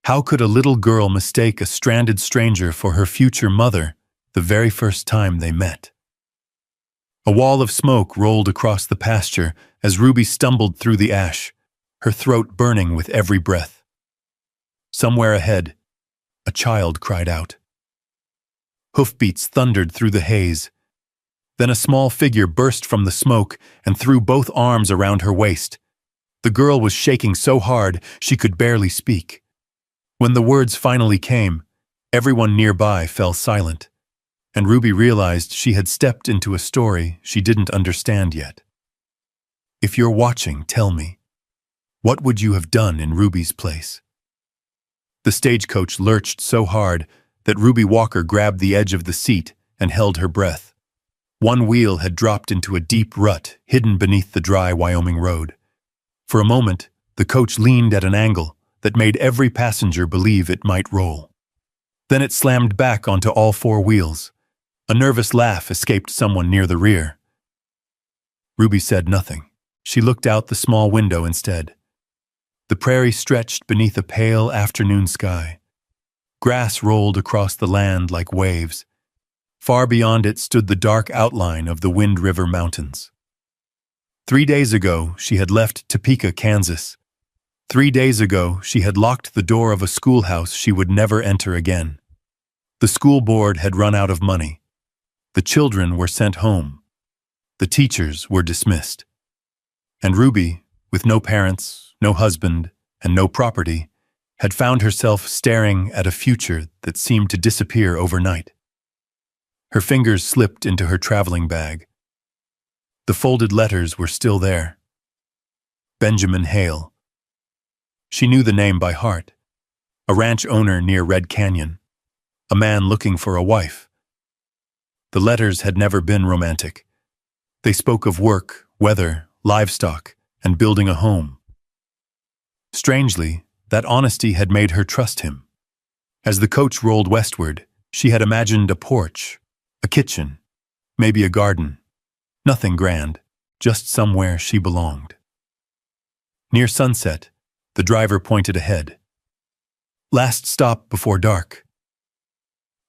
How could a little girl mistake a stranded stranger for her future mother the very first time they met? A wall of smoke rolled across the pasture as Ruby stumbled through the ash, her throat burning with every breath. Somewhere ahead, a child cried out. Hoofbeats thundered through the haze. Then a small figure burst from the smoke and threw both arms around her waist. The girl was shaking so hard she could barely speak. When the words finally came, everyone nearby fell silent, and Ruby realized she had stepped into a story she didn't understand yet. If you're watching, tell me, what would you have done in Ruby's place? The stagecoach lurched so hard that Ruby Walker grabbed the edge of the seat and held her breath. One wheel had dropped into a deep rut hidden beneath the dry Wyoming road. For a moment, the coach leaned at an angle that made every passenger believe it might roll. Then it slammed back onto all four wheels. A nervous laugh escaped someone near the rear. Ruby said nothing. She looked out the small window instead. The prairie stretched beneath a pale afternoon sky. Grass rolled across the land like waves. Far beyond it stood the dark outline of the Wind River Mountains. 3 days ago, she had left Topeka, Kansas. 3 days ago, she had locked the door of a schoolhouse she would never enter again. The school board had run out of money. The children were sent home. The teachers were dismissed. And Ruby, with no parents, no husband, and no property, had found herself staring at a future that seemed to disappear overnight. Her fingers slipped into her traveling bag. The folded letters were still there. Benjamin Hale. She knew the name by heart. A ranch owner near Red Canyon. A man looking for a wife. The letters had never been romantic. They spoke of work, weather, livestock, and building a home. Strangely, that honesty had made her trust him. As the coach rolled westward, she had imagined a porch, a kitchen, maybe a garden. Nothing grand, just somewhere she belonged. Near sunset, the driver pointed ahead. Last stop before dark.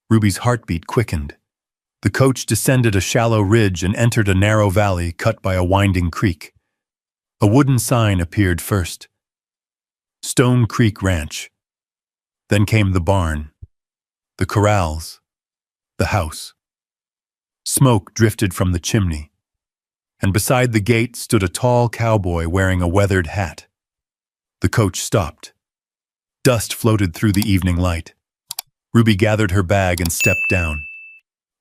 Ruby's heartbeat quickened. The coach descended a shallow ridge and entered a narrow valley cut by a winding creek. A wooden sign appeared first. Stone Creek Ranch. Then came the barn, the corrals, the house. Smoke drifted from the chimney, and beside the gate stood a tall cowboy wearing a weathered hat. The coach stopped. Dust floated through the evening light. Ruby gathered her bag and stepped down.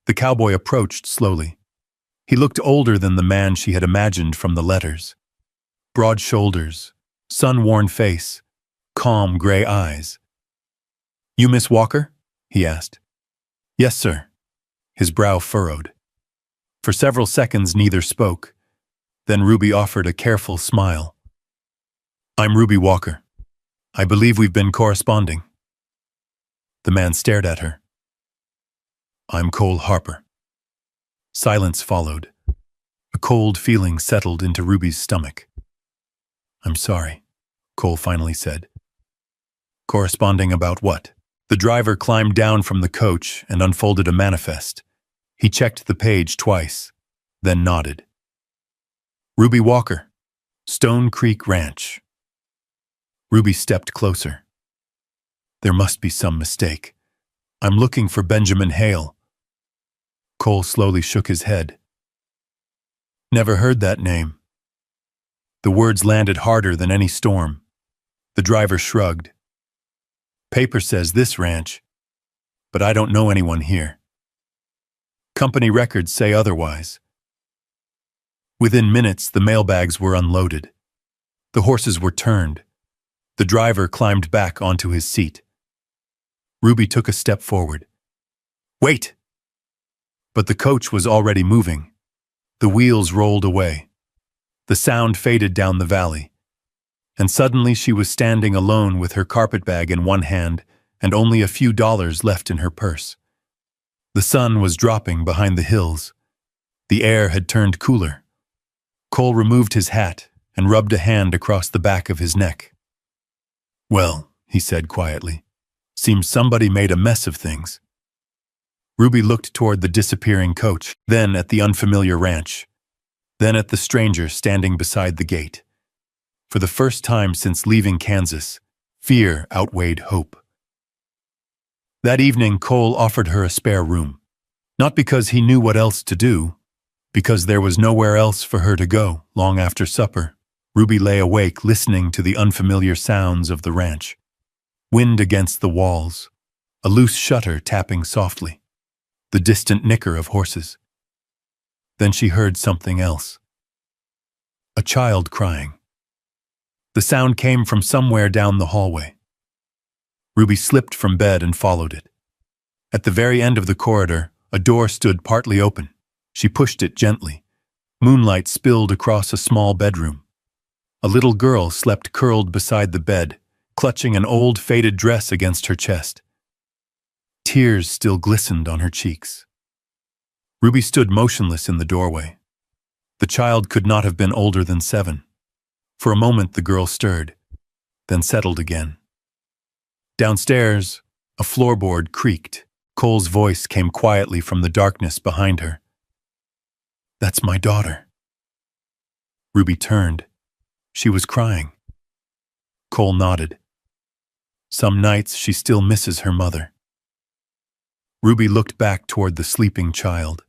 The cowboy approached slowly. He looked older than the man she had imagined from the letters. Broad shoulders, sun-worn face, calm gray eyes. "You Miss Walker?" he asked. "Yes, sir." His brow furrowed. For several seconds neither spoke. Then Ruby offered a careful smile. "I'm Ruby Walker. I believe we've been corresponding." The man stared at her. "I'm Cole Harper." Silence followed. A cold feeling settled into Ruby's stomach. "I'm sorry," Cole finally said. "Corresponding about what?" The driver climbed down from the coach and unfolded a manifest. He checked the page twice, then nodded. "Ruby Walker, Stone Creek Ranch." Ruby stepped closer. "There must be some mistake. I'm looking for Benjamin Hale." Cole slowly shook his head. "Never heard that name." The words landed harder than any storm. The driver shrugged. "Paper says this ranch, but I don't know anyone here. Company records say otherwise." Within minutes, the mailbags were unloaded. The horses were turned. The driver climbed back onto his seat. Ruby took a step forward. "Wait!" But the coach was already moving. The wheels rolled away. The sound faded down the valley. And suddenly she was standing alone with her carpetbag in one hand and only a few dollars left in her purse. The sun was dropping behind the hills. The air had turned cooler. Cole removed his hat and rubbed a hand across the back of his neck. "Well," he said quietly, Seems somebody made a mess of things. Ruby looked toward the disappearing coach, then at the unfamiliar ranch, then at the stranger standing beside the gate. For the first time since leaving Kansas, fear outweighed hope. That evening, Cole offered her a spare room. Not because he knew what else to do, because there was nowhere else for her to go. Long after supper, Ruby lay awake listening to the unfamiliar sounds of the ranch. Wind against the walls, a loose shutter tapping softly, the distant nicker of horses. Then she heard something else. A child crying. The sound came from somewhere down the hallway. Ruby slipped from bed and followed it. At the very end of the corridor, a door stood partly open. She pushed it gently. Moonlight spilled across a small bedroom. A little girl slept curled beside the bed, clutching an old faded dress against her chest. Tears still glistened on her cheeks. Ruby stood motionless in the doorway. The child could not have been older than 7. For a moment the girl stirred, then settled again. Downstairs, a floorboard creaked. Cole's voice came quietly from the darkness behind her. "That's my daughter." Ruby turned. She was crying. Cole nodded. Some nights she still misses her mother. Ruby looked back toward the sleeping child.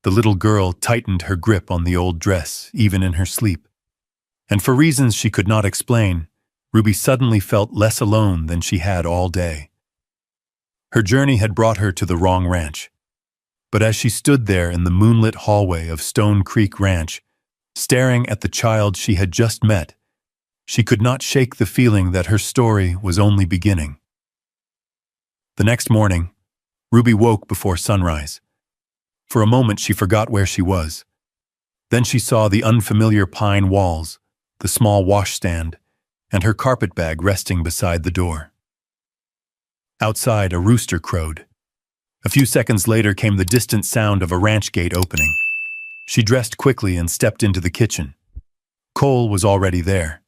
The little girl tightened her grip on the old dress, even in her sleep. And for reasons she could not explain, Ruby suddenly felt less alone than she had all day. Her journey had brought her to the wrong ranch. But as she stood there in the moonlit hallway of Stone Creek Ranch, staring at the child she had just met, she could not shake the feeling that her story was only beginning. The next morning, Ruby woke before sunrise. For a moment she forgot where she was. Then she saw the unfamiliar pine walls, the small washstand, and her carpetbag resting beside the door. Outside, a rooster crowed. A few seconds later came the distant sound of a ranch gate opening. She dressed quickly and stepped into the kitchen. Cole was already there.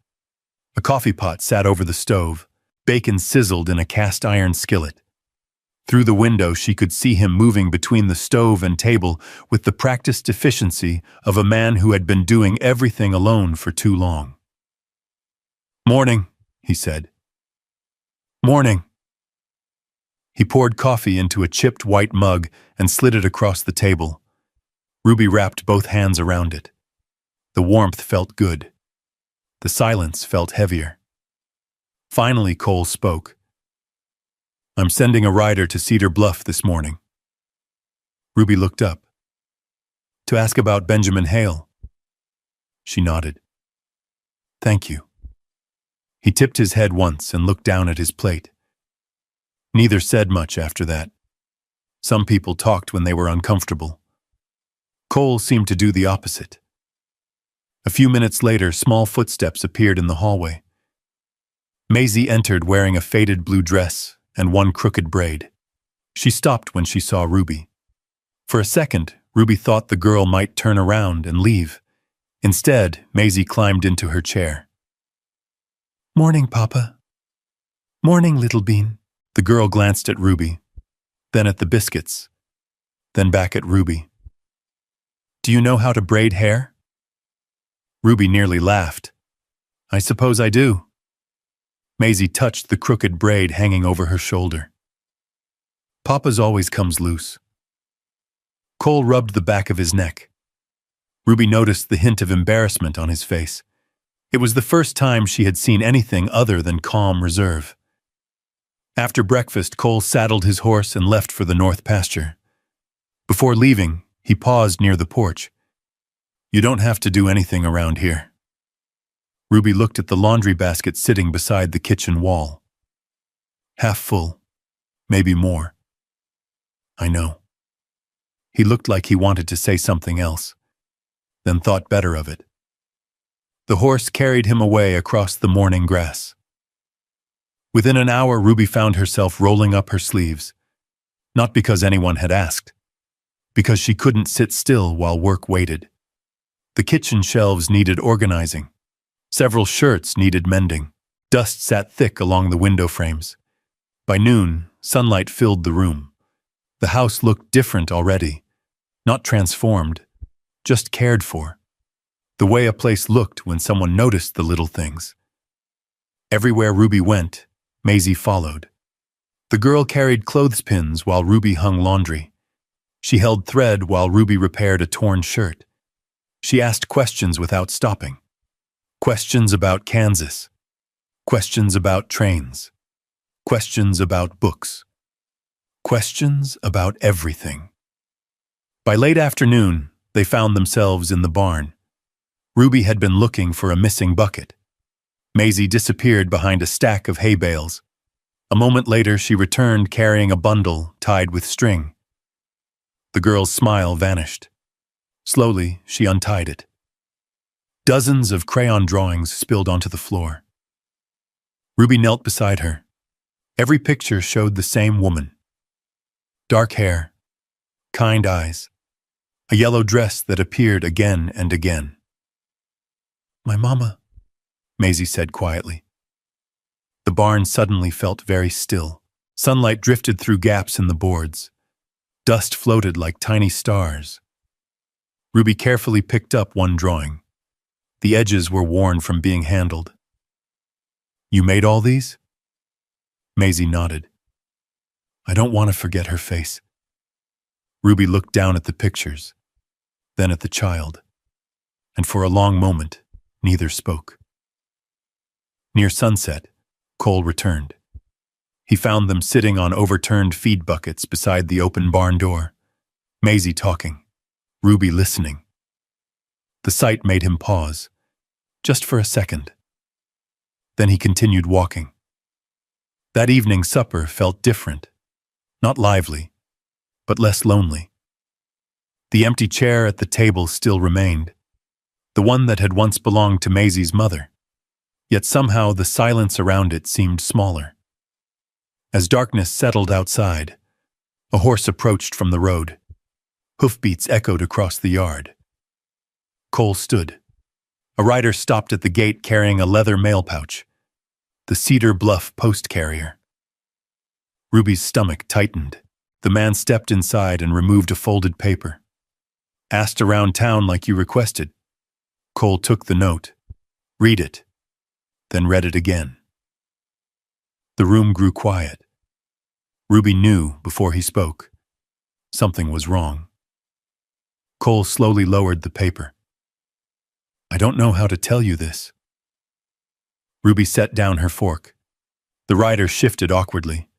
A coffee pot sat over the stove. Bacon sizzled in a cast-iron skillet. Through the window, she could see him moving between the stove and table with the practiced efficiency of a man who had been doing everything alone for too long. "Morning," he said. "Morning." He poured coffee into a chipped white mug and slid it across the table. Ruby wrapped both hands around it. The warmth felt good. The silence felt heavier. Finally, Cole spoke. "I'm sending a rider to Cedar Bluff this morning." Ruby looked up. "To ask about Benjamin Hale." She nodded. "Thank you." He tipped his head once and looked down at his plate. Neither said much after that. Some people talked when they were uncomfortable. Cole seemed to do the opposite. A few minutes later, small footsteps appeared in the hallway. Maisie entered wearing a faded blue dress and one crooked braid. She stopped when she saw Ruby. For a second, Ruby thought the girl might turn around and leave. Instead, Maisie climbed into her chair. "Morning, Papa." "Morning, Little Bean." The girl glanced at Ruby, then at the biscuits, then back at Ruby. "Do you know how to braid hair?" Ruby nearly laughed. "I suppose I do." Maisie touched the crooked braid hanging over her shoulder. "Papa's always comes loose." Cole rubbed the back of his neck. Ruby noticed the hint of embarrassment on his face. It was the first time she had seen anything other than calm reserve. After breakfast, Cole saddled his horse and left for the north pasture. Before leaving, he paused near the porch. "You don't have to do anything around here." Ruby looked at the laundry basket sitting beside the kitchen wall. Half full, maybe more. "I know." He looked like he wanted to say something else, then thought better of it. The horse carried him away across the morning grass. Within an hour, Ruby found herself rolling up her sleeves. Not because anyone had asked. Because she couldn't sit still while work waited. The kitchen shelves needed organizing. Several shirts needed mending. Dust sat thick along the window frames. By noon, sunlight filled the room. The house looked different already, not transformed, just cared for. The way a place looked when someone noticed the little things. Everywhere Ruby went, Maisie followed. The girl carried clothespins while Ruby hung laundry. She held thread while Ruby repaired a torn shirt. She asked questions without stopping. Questions about Kansas. Questions about trains. Questions about books. Questions about everything. By late afternoon, they found themselves in the barn. Ruby had been looking for a missing bucket. Maisie disappeared behind a stack of hay bales. A moment later, she returned carrying a bundle tied with string. The girl's smile vanished. Slowly, she untied it. Dozens of crayon drawings spilled onto the floor. Ruby knelt beside her. Every picture showed the same woman. Dark hair, kind eyes, a yellow dress that appeared again and again. "My mama," Maisie said quietly. The barn suddenly felt very still. Sunlight drifted through gaps in the boards. Dust floated like tiny stars. Ruby carefully picked up one drawing. The edges were worn from being handled. "You made all these?" Maisie nodded. "I don't want to forget her face." Ruby looked down at the pictures, then at the child, and for a long moment, neither spoke. Near sunset, Cole returned. He found them sitting on overturned feed buckets beside the open barn door. Maisie talking, Ruby listening. The sight made him pause, just for a second. Then he continued walking. That evening's supper felt different, not lively, but less lonely. The empty chair at the table still remained, the one that had once belonged to Maisie's mother, yet somehow the silence around it seemed smaller. As darkness settled outside, a horse approached from the road. Hoofbeats echoed across the yard. Cole stood. A rider stopped at the gate carrying a leather mail pouch, the Cedar Bluff post carrier. Ruby's stomach tightened. The man stepped inside and removed a folded paper. "Asked around town like you requested." Cole took the note. "Read it," then read it again. The room grew quiet. Ruby knew before he spoke. Something was wrong. Cole slowly lowered the paper. "I don't know how to tell you this." Ruby set down her fork. The rider shifted awkwardly.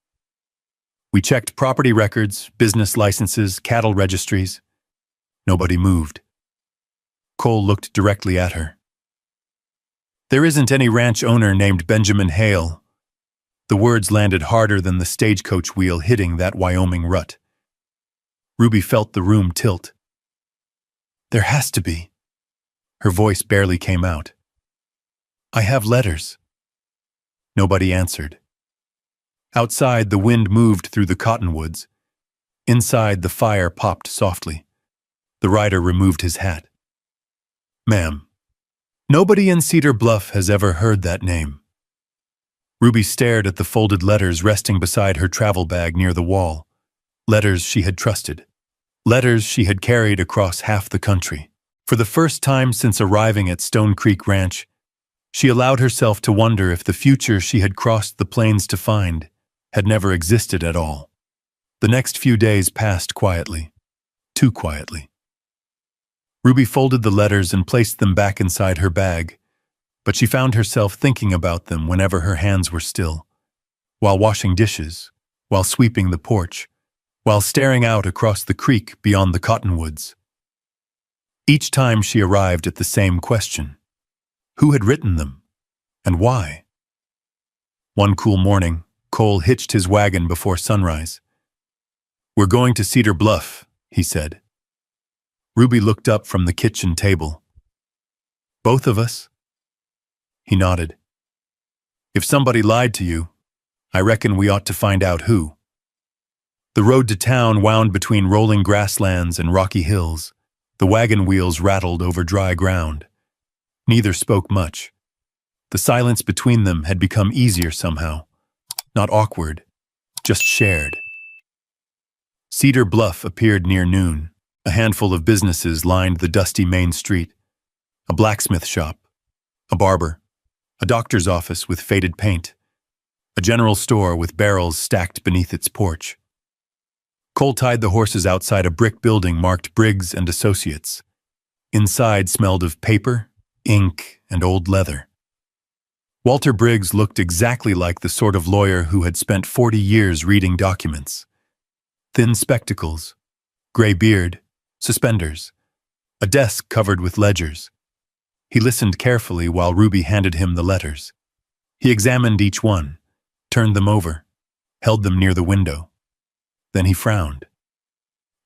"We checked property records, business licenses, cattle registries." Nobody moved. Cole looked directly at her. "There isn't any ranch owner named Benjamin Hale." The words landed harder than the stagecoach wheel hitting that Wyoming rut. Ruby felt the room tilt. "There has to be." Her voice barely came out. "I have letters." Nobody answered. Outside, the wind moved through the cottonwoods. Inside, the fire popped softly. The rider removed his hat. "Ma'am, nobody in Cedar Bluff has ever heard that name." Ruby stared at the folded letters resting beside her travel bag near the wall. Letters she had trusted. Letters she had carried across half the country. For the first time since arriving at Stone Creek Ranch, she allowed herself to wonder if the future she had crossed the plains to find had never existed at all. The next few days passed quietly. Too quietly. Ruby folded the letters and placed them back inside her bag, but she found herself thinking about them whenever her hands were still, while washing dishes, while sweeping the porch, while staring out across the creek beyond the cottonwoods. Each time she arrived at the same question. Who had written them, and why? One cool morning, Cole hitched his wagon before sunrise. "We're going to Cedar Bluff," he said. Ruby looked up from the kitchen table. "Both of us?" He nodded. "If somebody lied to you, I reckon we ought to find out who." The road to town wound between rolling grasslands and rocky hills. The wagon wheels rattled over dry ground. Neither spoke much. The silence between them had become easier somehow. Not awkward, just shared. Cedar Bluff appeared near noon. A handful of businesses lined the dusty main street. A blacksmith shop, a barber, a doctor's office with faded paint, a general store with barrels stacked beneath its porch. Cole tied the horses outside a brick building marked Briggs and Associates. Inside smelled of paper, ink, and old leather. Walter Briggs looked exactly like the sort of lawyer who had spent 40 years reading documents. Thin spectacles, gray beard, suspenders, a desk covered with ledgers. He listened carefully while Ruby handed him the letters. He examined each one, turned them over, held them near the window. Then he frowned.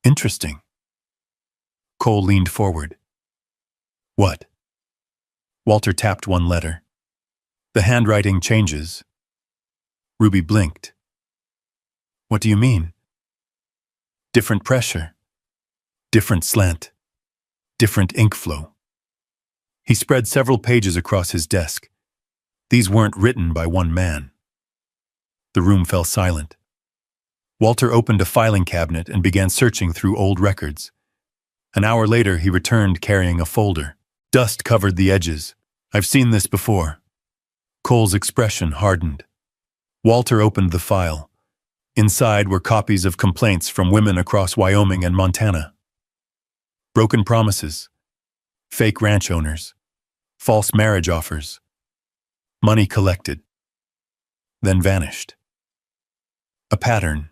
Interesting. Cole leaned forward. What? Walter tapped one letter. The handwriting changes. Ruby blinked. What do you mean? Different pressure. Different slant. Different ink flow. He spread several pages across his desk. These weren't written by one man. The room fell silent. Walter opened a filing cabinet and began searching through old records. An hour later, he returned carrying a folder. Dust covered the edges. I've seen this before. Cole's expression hardened. Walter opened the file. Inside were copies of complaints from women across Wyoming and Montana. Broken promises. Fake ranch owners. False marriage offers. Money collected. Then vanished. A pattern.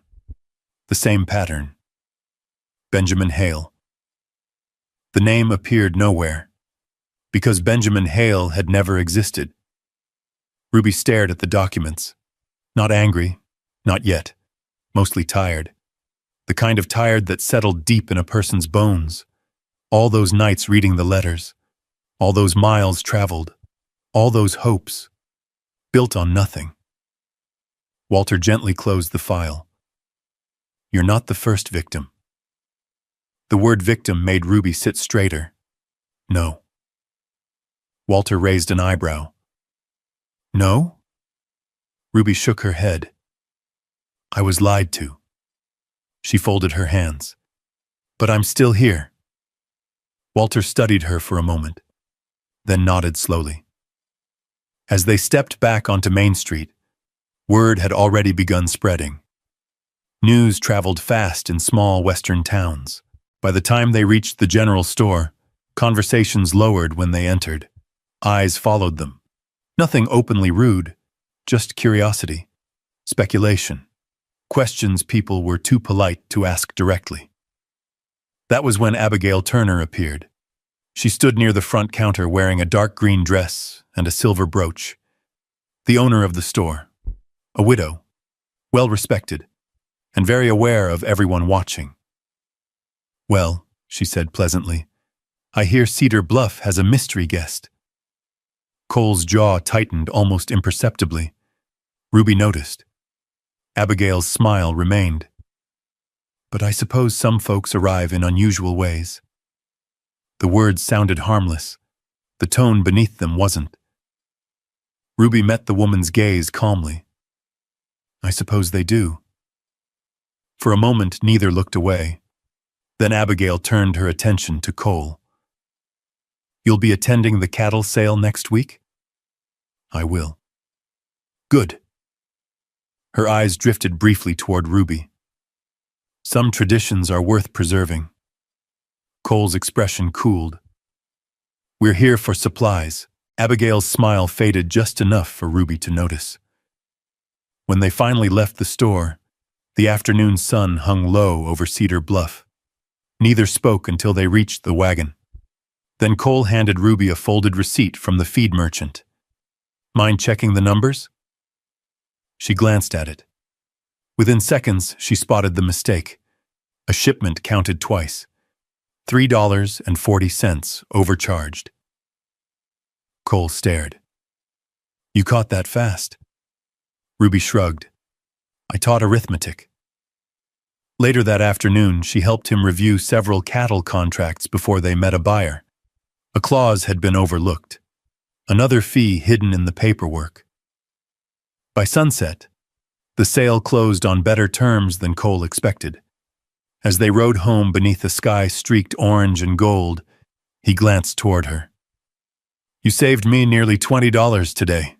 The same pattern. Benjamin Hale. The name appeared nowhere, because Benjamin Hale had never existed. Ruby stared at the documents. Not angry, not yet. Mostly tired. The kind of tired that settled deep in a person's bones. All those nights reading the letters. All those miles traveled. All those hopes. Built on nothing. Walter gently closed the file. You're not the first victim. The word victim made Ruby sit straighter. No. Walter raised an eyebrow. No? Ruby shook her head. I was lied to. She folded her hands. But I'm still here. Walter studied her for a moment, then nodded slowly. As they stepped back onto Main Street, word had already begun spreading. News traveled fast in small western towns. By the time they reached the general store, conversations lowered when they entered. Eyes followed them. Nothing openly rude, just curiosity, speculation, questions people were too polite to ask directly. That was when Abigail Turner appeared. She stood near the front counter wearing a dark green dress and a silver brooch. The owner of the store, a widow, well-respected, and very aware of everyone watching. Well, she said pleasantly, I hear Cedar Bluff has a mystery guest. Cole's jaw tightened almost imperceptibly. Ruby noticed. Abigail's smile remained. But I suppose some folks arrive in unusual ways. The words sounded harmless. The tone beneath them wasn't. Ruby met the woman's gaze calmly. I suppose they do. For a moment, neither looked away. Then Abigail turned her attention to Cole. You'll be attending the cattle sale next week? I will. Good. Her eyes drifted briefly toward Ruby. Some traditions are worth preserving. Cole's expression cooled. We're here for supplies. Abigail's smile faded just enough for Ruby to notice. When they finally left the store, the afternoon sun hung low over Cedar Bluff. Neither spoke until they reached the wagon. Then Cole handed Ruby a folded receipt from the feed merchant. Mind checking the numbers? She glanced at it. Within seconds, she spotted the mistake. A shipment counted twice. $3.40 overcharged. Cole stared. You caught that fast. Ruby shrugged. I taught arithmetic. Later that afternoon, she helped him review several cattle contracts before they met a buyer. A clause had been overlooked. Another fee hidden in the paperwork. By sunset, The sale closed on better terms than Cole expected. As they rode home beneath a sky streaked orange and gold, he glanced toward her. "You saved me nearly $20 today."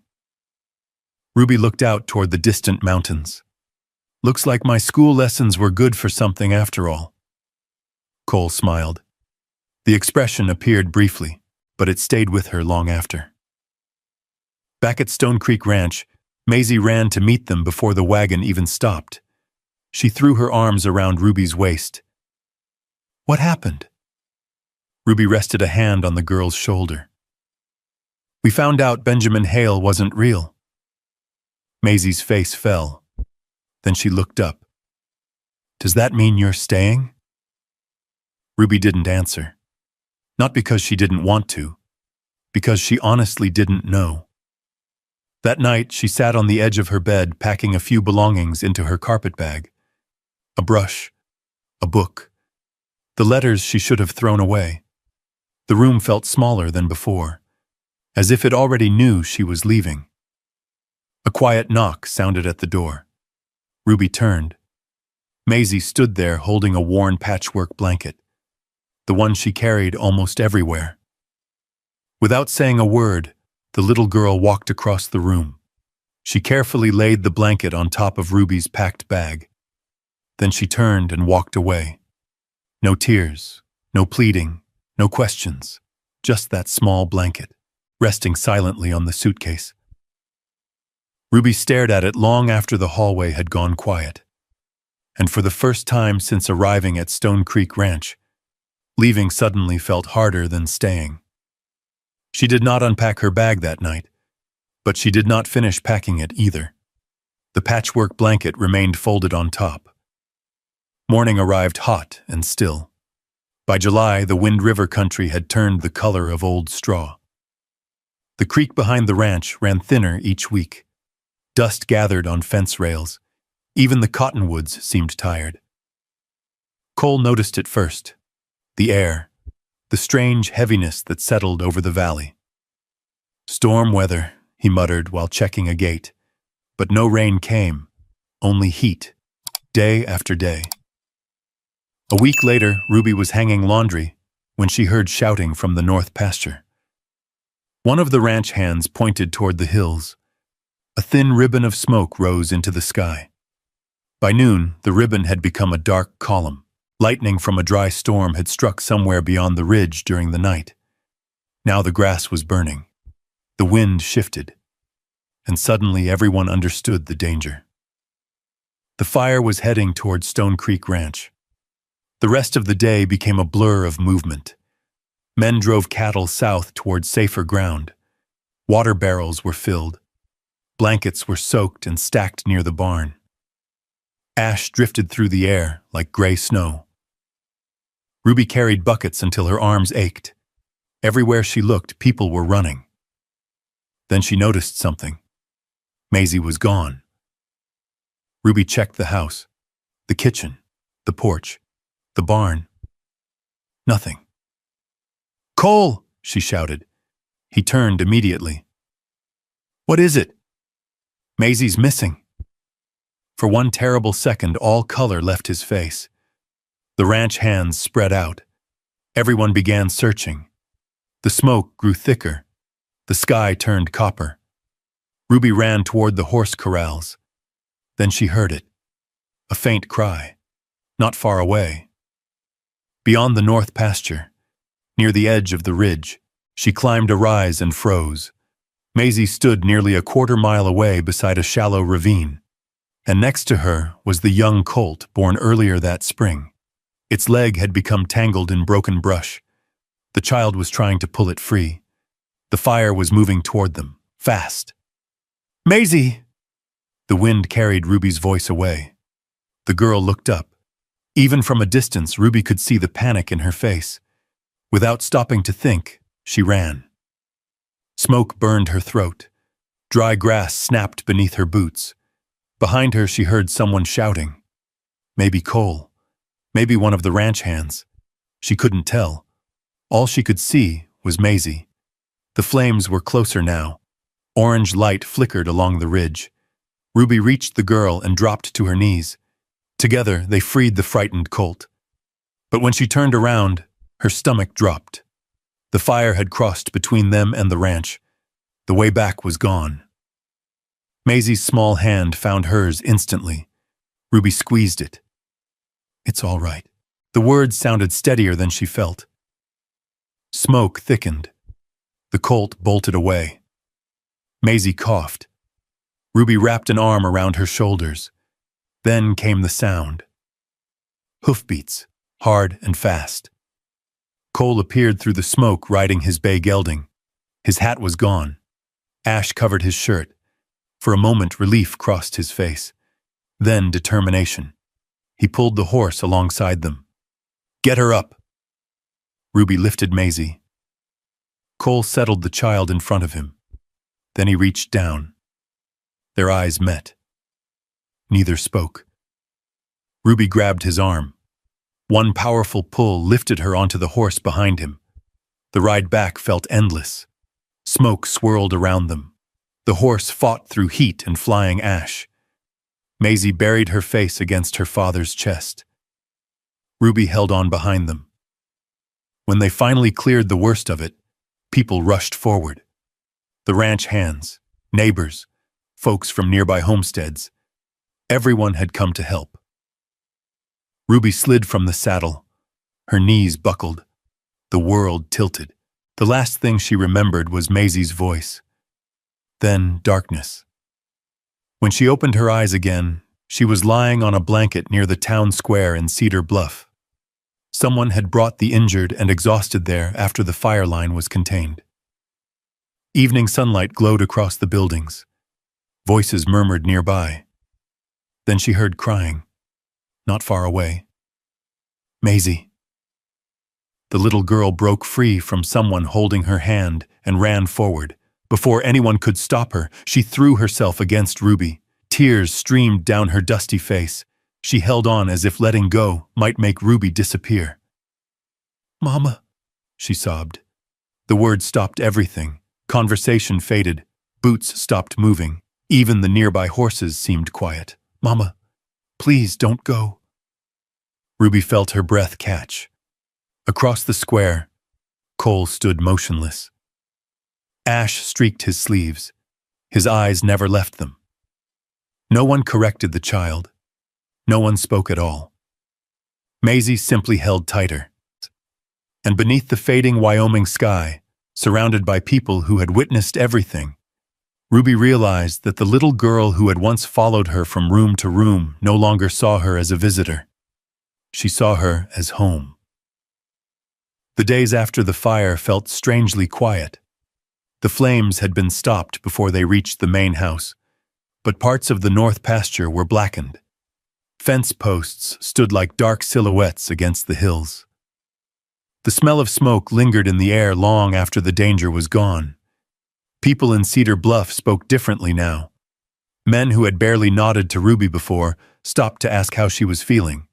Ruby looked out toward the distant mountains. "Looks like my school lessons were good for something after all." Cole smiled. The expression appeared briefly, but it stayed with her long after. Back at Stone Creek Ranch, Maisie ran to meet them before the wagon even stopped. She threw her arms around Ruby's waist. "What happened?" Ruby rested a hand on the girl's shoulder. "We found out Benjamin Hale wasn't real." Maisie's face fell. Then she looked up. "Does that mean you're staying?" Ruby didn't answer. Not because she didn't want to, because she honestly didn't know. That night, she sat on the edge of her bed, packing a few belongings into her carpet bag. A brush, a book, the letters she should have thrown away. The room felt smaller than before, as if it already knew she was leaving. A quiet knock sounded at the door. Ruby turned. Maisie stood there holding a worn patchwork blanket, the one she carried almost everywhere. Without saying a word, the little girl walked across the room. She carefully laid the blanket on top of Ruby's packed bag. Then she turned and walked away. No tears, no pleading, no questions, just that small blanket, resting silently on the suitcase. Ruby stared at it long after the hallway had gone quiet. And for the first time since arriving at Stone Creek Ranch, leaving suddenly felt harder than staying. She did not unpack her bag that night, but she did not finish packing it either. The patchwork blanket remained folded on top. Morning arrived hot and still. By July, the Wind River country had turned the color of old straw. The creek behind the ranch ran thinner each week. Dust gathered on fence rails. Even the cottonwoods seemed tired. Cole noticed it first. The air. The strange heaviness that settled over the valley. "Storm weather," he muttered while checking a gate. But no rain came, only heat, day after day. A week later, Ruby was hanging laundry when she heard shouting from the north pasture. One of the ranch hands pointed toward the hills. A thin ribbon of smoke rose into the sky. By noon, the ribbon had become a dark column. Lightning from a dry storm had struck somewhere beyond the ridge during the night. Now the grass was burning. The wind shifted. And suddenly everyone understood the danger. The fire was heading toward Stone Creek Ranch. The rest of the day became a blur of movement. Men drove cattle south toward safer ground. Water barrels were filled. Blankets were soaked and stacked near the barn. Ash drifted through the air like gray snow. Ruby carried buckets until her arms ached. Everywhere she looked, people were running. Then she noticed something. Maisie was gone. Ruby checked the house, the kitchen, the porch, the barn. Nothing. "Cole!" she shouted. He turned immediately. "What is it?" "Maisie's missing." For one terrible second, all color left his face. The ranch hands spread out. Everyone began searching. The smoke grew thicker. The sky turned copper. Ruby ran toward the horse corrals. Then she heard it. A faint cry. Not far away. Beyond the north pasture, near the edge of the ridge, she climbed a rise and froze. Maisie stood nearly a quarter-mile away beside a shallow ravine. And next to her was the young colt born earlier that spring. Its leg had become tangled in broken brush. The child was trying to pull it free. The fire was moving toward them, fast. "Maisie!" The wind carried Ruby's voice away. The girl looked up. Even from a distance, Ruby could see the panic in her face. Without stopping to think, she ran. Smoke burned her throat. Dry grass snapped beneath her boots. Behind her, she heard someone shouting. Maybe Cole. Maybe one of the ranch hands. She couldn't tell. All she could see was Maisie. The flames were closer now. Orange light flickered along the ridge. Ruby reached the girl and dropped to her knees. Together, they freed the frightened colt. But when she turned around, her stomach dropped. The fire had crossed between them and the ranch. The way back was gone. Maisie's small hand found hers instantly. Ruby squeezed it. "It's all right." The words sounded steadier than she felt. Smoke thickened. The colt bolted away. Maisie coughed. Ruby wrapped an arm around her shoulders. Then came the sound. Hoofbeats, hard and fast. Cole appeared through the smoke riding his bay gelding. His hat was gone. Ash covered his shirt. For a moment, relief crossed his face. Then determination. He pulled the horse alongside them. "Get her up." Ruby lifted Maisie. Cole settled the child in front of him. Then he reached down. Their eyes met. Neither spoke. Ruby grabbed his arm. One powerful pull lifted her onto the horse behind him. The ride back felt endless. Smoke swirled around them. The horse fought through heat and flying ash. Maisie buried her face against her father's chest. Ruby held on behind them. When they finally cleared the worst of it, people rushed forward. The ranch hands, neighbors, folks from nearby homesteads. Everyone had come to help. Ruby slid from the saddle. Her knees buckled. The world tilted. The last thing she remembered was Maisie's voice. Then darkness. When she opened her eyes again, she was lying on a blanket near the town square in Cedar Bluff. Someone had brought the injured and exhausted there after the fire line was contained. Evening sunlight glowed across the buildings. Voices murmured nearby. Then she heard crying, not far away. "Maisie." The little girl broke free from someone holding her hand and ran forward. Before anyone could stop her, she threw herself against Ruby. Tears streamed down her dusty face. She held on as if letting go might make Ruby disappear. "Mama," she sobbed. The words stopped everything. Conversation faded. Boots stopped moving. Even the nearby horses seemed quiet. "Mama, please don't go." Ruby felt her breath catch. Across the square, Cole stood motionless. Ash streaked his sleeves. His eyes never left them. No one corrected the child. No one spoke at all. Maisie simply held tighter. And beneath the fading Wyoming sky, surrounded by people who had witnessed everything, Ruby realized that the little girl who had once followed her from room to room no longer saw her as a visitor. She saw her as home. The days after the fire felt strangely quiet. The flames had been stopped before they reached the main house, but parts of the north pasture were blackened. Fence posts stood like dark silhouettes against the hills. The smell of smoke lingered in the air long after the danger was gone. People in Cedar Bluff spoke differently now. Men who had barely nodded to Ruby before stopped to ask how she was feeling.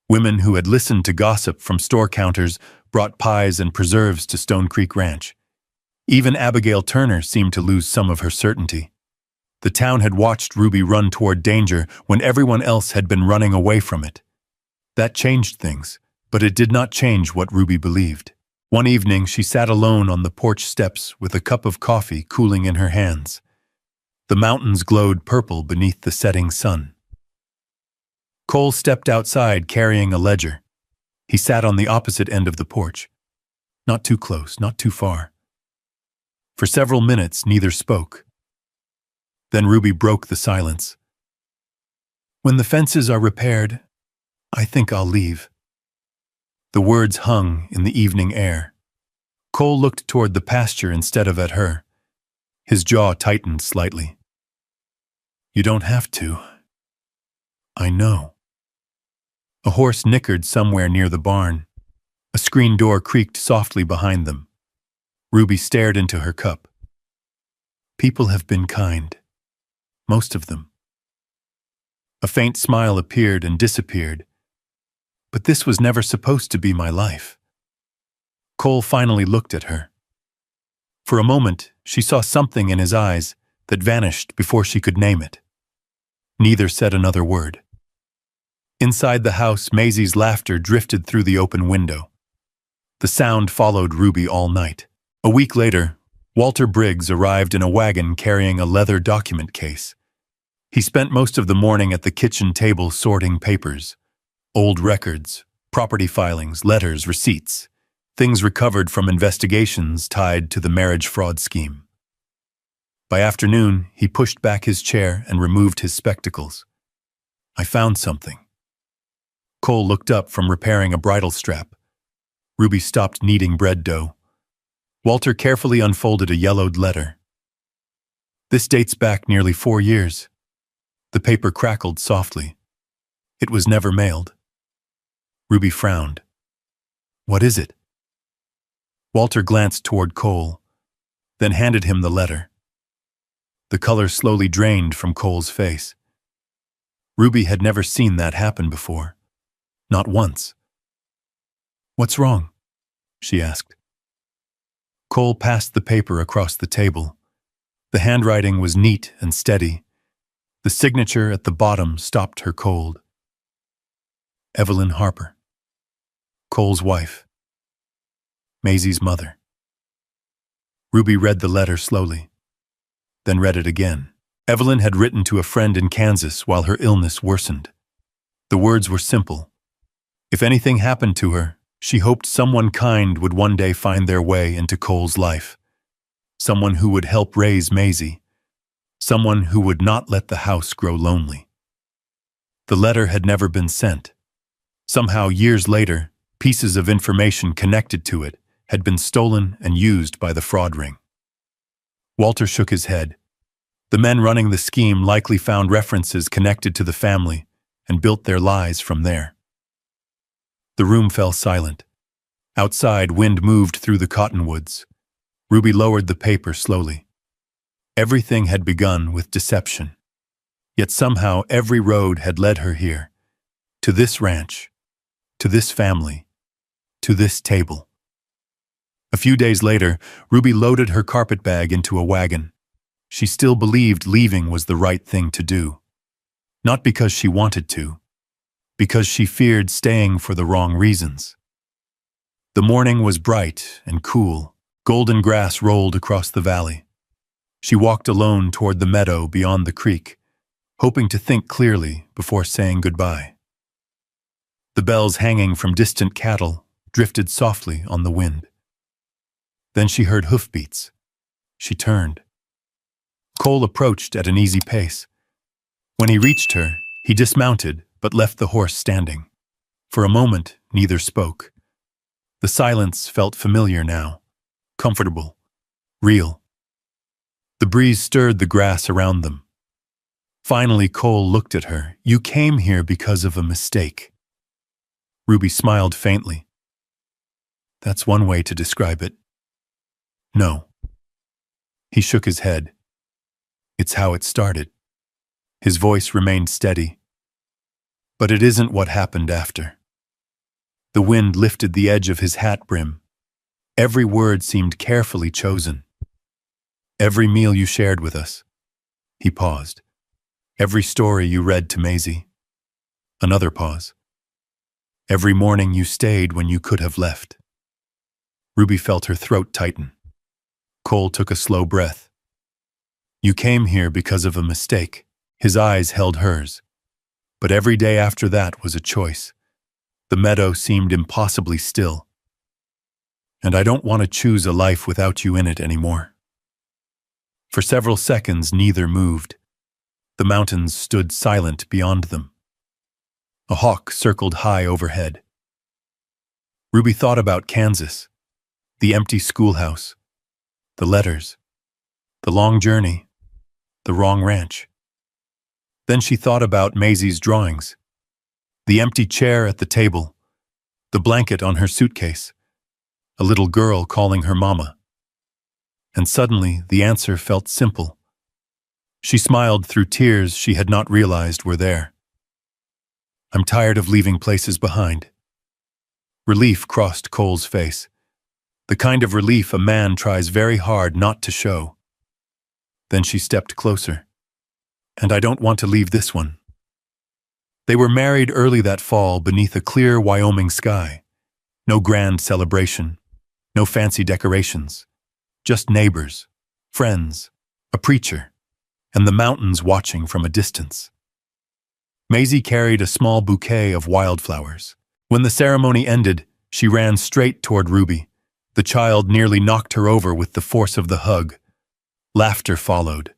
Women who had listened to gossip from store counters brought pies and preserves to Stone Creek Ranch. Even Abigail Turner seemed to lose some of her certainty. The town had watched Ruby run toward danger when everyone else had been running away from it. That changed things, but it did not change what Ruby believed. One evening, she sat alone on the porch steps with a cup of coffee cooling in her hands. The mountains glowed purple beneath the setting sun. Cole stepped outside carrying a ledger. He sat on the opposite end of the porch. Not too close, not too far. For several minutes, neither spoke. Then Ruby broke the silence. "When the fences are repaired, I think I'll leave." The words hung in the evening air. Cole looked toward the pasture instead of at her. His jaw tightened slightly. "You don't have to. I know." A horse nickered somewhere near the barn. A screen door creaked softly behind them. Ruby stared into her cup. People have been kind. Most of them. A faint smile appeared and disappeared. But this was never supposed to be my life. Cole finally looked at her. For a moment, she saw something in his eyes that vanished before she could name it. Neither said another word. Inside the house, Maisie's laughter drifted through the open window. The sound followed Ruby all night. A week later, Walter Briggs arrived in a wagon carrying a leather document case. He spent most of the morning at the kitchen table sorting papers. Old records, property filings, letters, receipts, things recovered from investigations tied to the marriage fraud scheme. By afternoon, he pushed back his chair and removed his spectacles. "I found something." Cole looked up from repairing a bridle strap. Ruby stopped kneading bread dough. Walter carefully unfolded a yellowed letter. "This dates back nearly 4 years. The paper crackled softly. It was never mailed." Ruby frowned. "What is it?" Walter glanced toward Cole, then handed him the letter. The color slowly drained from Cole's face. Ruby had never seen that happen before. Not once. "What's wrong?" she asked. Cole passed the paper across the table. The handwriting was neat and steady. The signature at the bottom stopped her cold. Evelyn Harper. Cole's wife. Maisie's mother. Ruby read the letter slowly, then read it again. Evelyn had written to a friend in Kansas while her illness worsened. The words were simple. If anything happened to her, she hoped someone kind would one day find their way into Cole's life. Someone who would help raise Maisie. Someone who would not let the house grow lonely. The letter had never been sent. Somehow, years later, pieces of information connected to it had been stolen and used by the fraud ring. Walter shook his head. The men running the scheme likely found references connected to the family and built their lies from there. The room fell silent. Outside, wind moved through the cottonwoods. Ruby lowered the paper slowly. Everything had begun with deception. Yet somehow every road had led her here. To this ranch. To this family. To this table. A few days later, Ruby loaded her carpetbag into a wagon. She still believed leaving was the right thing to do. Not because she wanted to, because she feared staying for the wrong reasons. The morning was bright and cool. Golden grass rolled across the valley. She walked alone toward the meadow beyond the creek, hoping to think clearly before saying goodbye. The bells hanging from distant cattle drifted softly on the wind. Then she heard hoofbeats. She turned. Cole approached at an easy pace. When he reached her, he dismounted but left the horse standing. For a moment, neither spoke. The silence felt familiar now, comfortable, real. The breeze stirred the grass around them. Finally, Cole looked at her. "You came here because of a mistake." Ruby smiled faintly. "That's one way to describe it." "No." He shook his head. "It's how it started." His voice remained steady. "But it isn't what happened after." The wind lifted the edge of his hat brim. Every word seemed carefully chosen. "Every meal you shared with us." He paused. "Every story you read to Maisie." Another pause. "Every morning you stayed when you could have left." Ruby felt her throat tighten. Cole took a slow breath. "You came here because of a mistake." His eyes held hers. But every day after that was a choice. The meadow seemed impossibly still. "And I don't want to choose a life without you in it anymore." For several seconds, neither moved. The mountains stood silent beyond them. A hawk circled high overhead. Ruby thought about Kansas, the empty schoolhouse, the letters, the long journey, the wrong ranch. Then she thought about Maisie's drawings, the empty chair at the table, the blanket on her suitcase, a little girl calling her mama. And suddenly the answer felt simple. She smiled through tears she had not realized were there. "I'm tired of leaving places behind." Relief crossed Cole's face, the kind of relief a man tries very hard not to show. Then she stepped closer. and I don't want to leave this one. They were married early that fall beneath a clear Wyoming sky. No grand celebration, no fancy decorations, just neighbors, friends, a preacher, and the mountains watching from a distance. Maisie carried a small bouquet of wildflowers. When the ceremony ended, she ran straight toward Ruby. The child nearly knocked her over with the force of the hug. Laughter followed.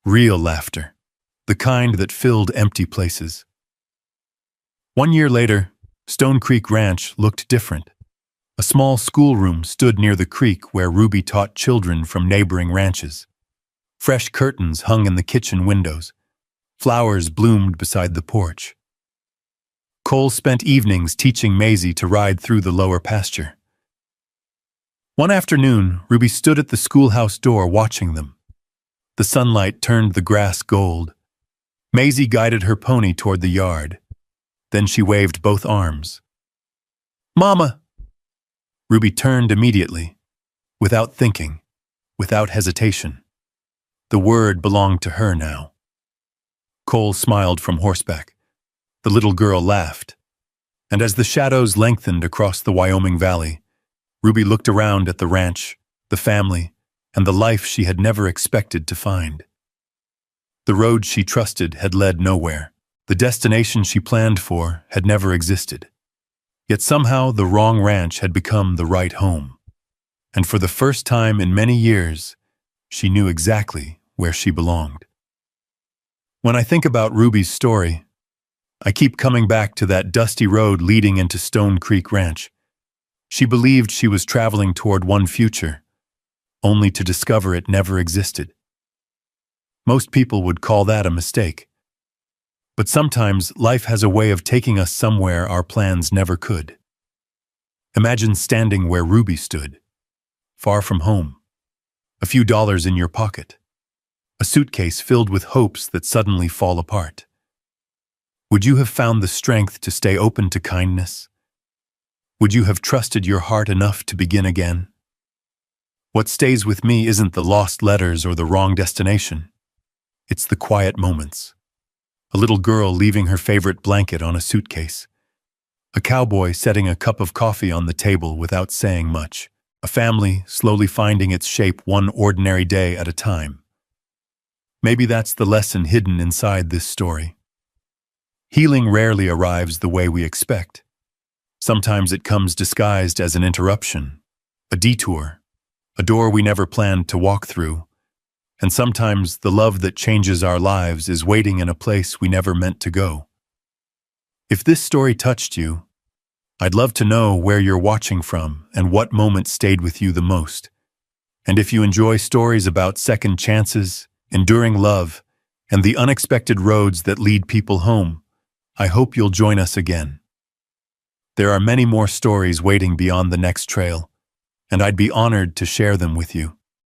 Real laughter. The kind that filled empty places. 1 year later, Stone Creek Ranch looked different. A small schoolroom stood near the creek where Ruby taught children from neighboring ranches. Fresh curtains hung in the kitchen windows. Flowers bloomed beside the porch. Cole spent evenings teaching Maisie to ride through the lower pasture. One afternoon, Ruby stood at the schoolhouse door watching them. The sunlight turned the grass gold. Maisie guided her pony toward the yard. Then she waved both arms. "Mama!" Ruby turned immediately, without thinking, without hesitation. The word belonged to her now. Cole smiled from horseback. The little girl laughed. And as the shadows lengthened across the Wyoming Valley, Ruby looked around at the ranch, the family, and the life she had never expected to find. The road she trusted had led nowhere. The destination she planned for had never existed. Yet somehow the wrong ranch had become the right home. And for the first time in many years, she knew exactly where she belonged. When I think about Ruby's story, I keep coming back to that dusty road leading into Stone Creek Ranch. She believed she was traveling toward one future, only to discover it never existed. Most people would call that a mistake. But sometimes life has a way of taking us somewhere our plans never could. Imagine standing where Ruby stood, far from home, a few dollars in your pocket, a suitcase filled with hopes that suddenly fall apart. Would you have found the strength to stay open to kindness? Would you have trusted your heart enough to begin again? What stays with me isn't the lost letters or the wrong destination. It's the quiet moments. A little girl leaving her favorite blanket on a suitcase. A cowboy setting a cup of coffee on the table without saying much. A family slowly finding its shape one ordinary day at a time. Maybe that's the lesson hidden inside this story. Healing rarely arrives the way we expect. Sometimes it comes disguised as an interruption, a detour, a door we never planned to walk through. And sometimes the love that changes our lives is waiting in a place we never meant to go. If this story touched you, I'd love to know where you're watching from and what moment stayed with you the most. And if you enjoy stories about second chances, enduring love, and the unexpected roads that lead people home, I hope you'll join us again. There are many more stories waiting beyond the next trail, and I'd be honored to share them with you.